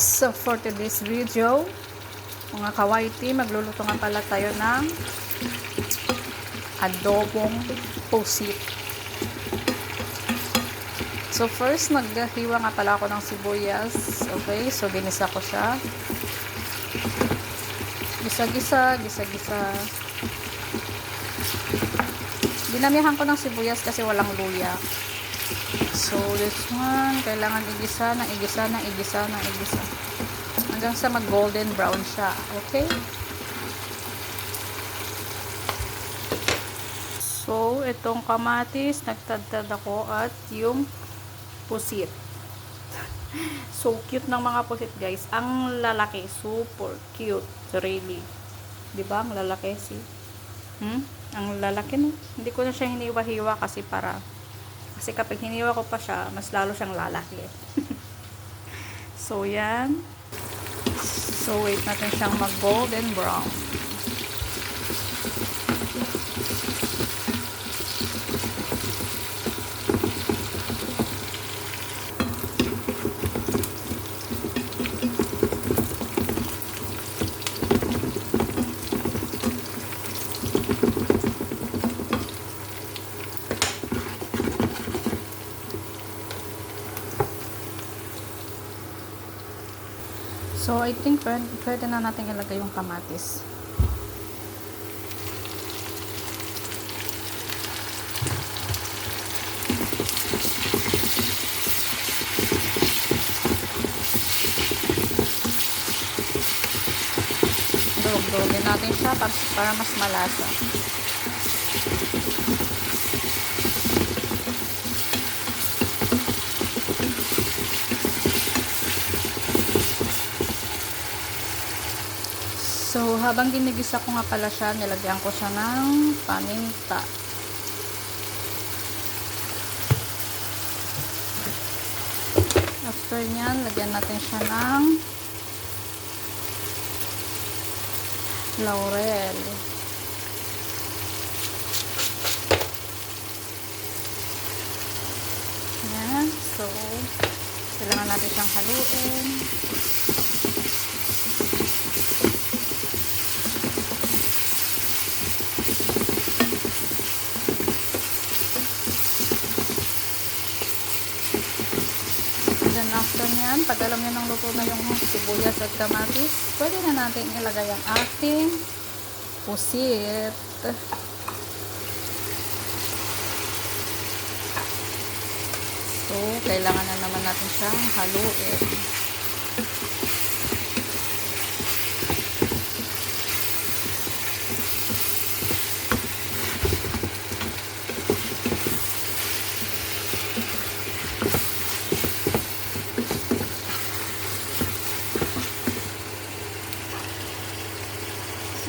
So for today's video, mga kawaiti, magluluto nga pala tayo ng adobong pusit. So first, naghiwa nga pala ako ng sibuyas. Okay, so ginisa ko siya. Gisa-gisa. Dinamihan ko ng sibuyas kasi walang luya. So this one, kailangan igisa hanggang sa mag golden brown siya. Okay? So itong kamatis, nagtadtad ako at yung pusit. So cute ng mga pusit, guys. Ang lalaki, super cute. Really. Diba? Ang lalaki, see? Ang lalaki, no? Hindi ko na siya hiniwa-hiwa kasi kapag hiniwa ko pa siya, mas lalo siyang lalaki. So, yan. So, wait natin siyang mag-golden brown. So, I think pwede na natin ilagay yung kamatis. Durog-durogin natin siya para mas malasa. So, habang ginigisa ko nga pala siya, nilagyan ko siya ng paminta. After nyan, lagyan natin siya ng laurel. Yan. So, kailangan natin siyang haluin. Then after nyan, pag alam nyo nang luto na yung sibuyas at kamatis, pwede na natin ilagay ang ating pusit. So, kailangan na naman natin siyang haluin.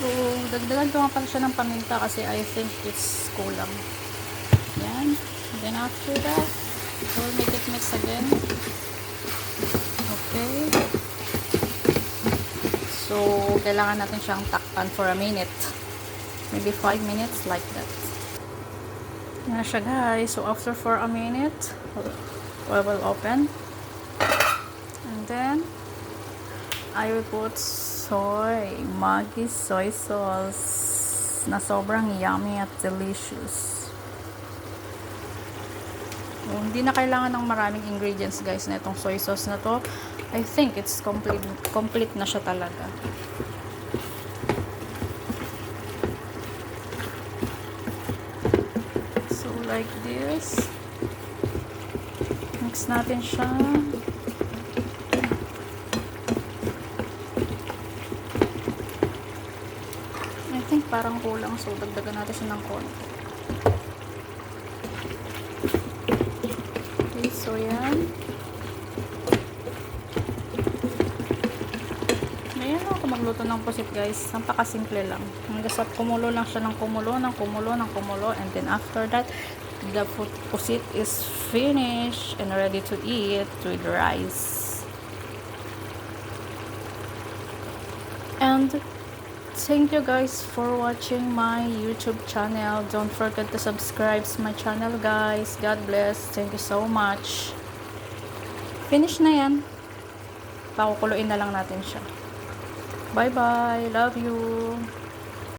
So, dagdagan ko nga pala siya ng paminta kasi I think it's kulang. Yan. Then after that, we'll make it mix again. Okay. So, kailangan natin siyang takpan for a minute. Maybe 5 minutes like that. Yan na siya, guys. So, after for a minute, we will open. And then, I will put Maggi soy sauce na sobrang yummy at delicious. Hindi na kailangan ng maraming ingredients, guys, na itong soy sauce na to. I think it's complete na siya talaga. So like this, mix natin siya. I think parang kulang, so dagdagan natin siya ng konti. Okay, so yan. Ayan ako magluto ng pusit, guys. Napakasimple lang. Hanggang sa kumulo lang siya ng kumulo. And then after that, the pusit is finished and ready to eat with rice. And thank you, guys, for watching my YouTube channel. Don't forget to subscribe to my channel, guys. God bless. Thank you so much. Finish na yan. Pakukuluin na lang natin siya. Bye-bye. Love you.